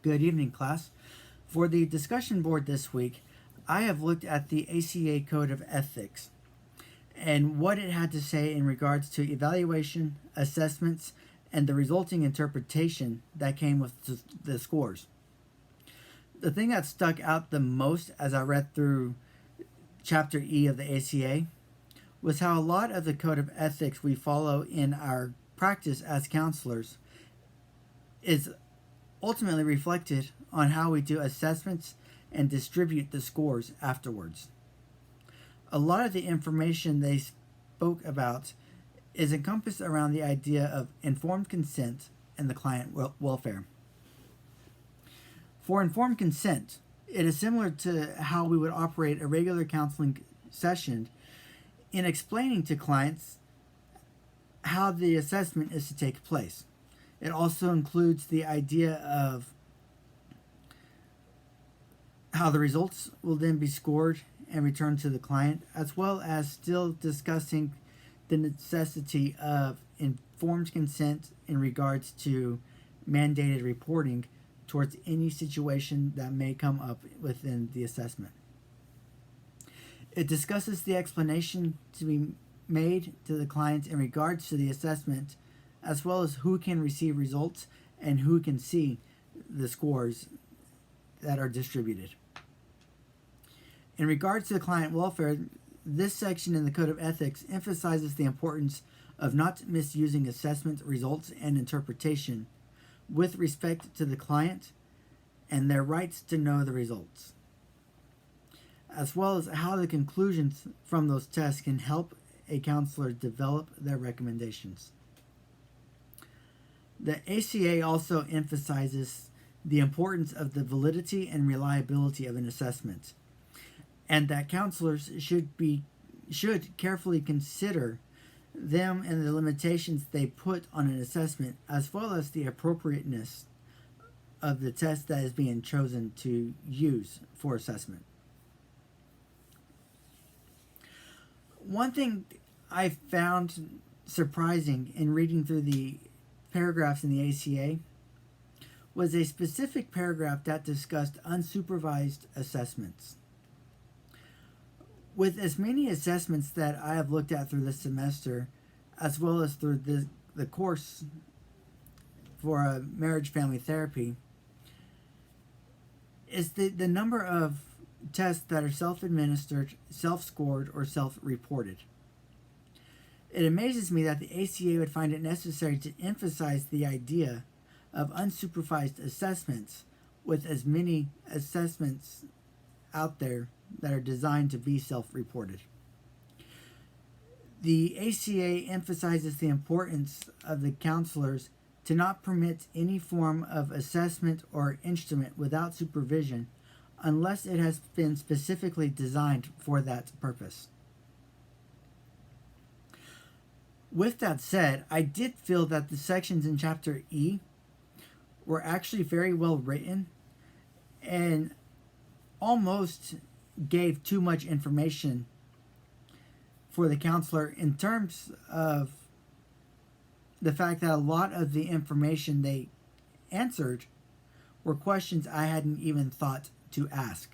Good evening, class. For the discussion board this week, I have looked at the ACA Code of Ethics and what it had to say in regards to evaluation, assessments, and the resulting interpretation that came with the scores. The thing that stuck out the most as I read through Chapter E of the ACA was how a lot of the Code of Ethics we follow in our practice as counselors is ultimately reflected on how we do assessments and distribute the scores afterwards. A lot of the information they spoke about is encompassed around the idea of informed consent and the client welfare. For informed consent, it is similar to how we would operate a regular counseling session in explaining to clients how the assessment is to take place. It also includes the idea of how the results will then be scored and returned to the client, as well as still discussing the necessity of informed consent in regards to mandated reporting towards any situation that may come up within the assessment. It discusses the explanation to be made to the client in regards to the assessment, as well as who can receive results and who can see the scores that are distributed. In regards to the client welfare, this section in the Code of Ethics emphasizes the importance of not misusing assessment results and interpretation with respect to the client and their rights to know the results, as well as how the conclusions from those tests can help a counselor develop their recommendations. The ACA also emphasizes the importance of the validity and reliability of an assessment, and that counselors should carefully consider them and the limitations they put on an assessment, as well as the appropriateness of the test that is being chosen to use for assessment. One thing I found surprising in reading through the paragraphs in the ACA was a specific paragraph that discussed unsupervised assessments. With as many assessments that I have looked at through this semester, as well as through the course for marriage family therapy, is the number of tests that are self-administered, self-scored, or self-reported. It amazes me that the ACA would find it necessary to emphasize the idea of unsupervised assessments with as many assessments out there that are designed to be self-reported. The ACA emphasizes the importance of the counselors to not permit any form of assessment or instrument without supervision unless it has been specifically designed for that purpose. With that said, I did feel that the sections in Chapter E were actually very well written and almost gave too much information for the counselor in terms of the fact that a lot of the information they answered were questions I hadn't even thought to ask.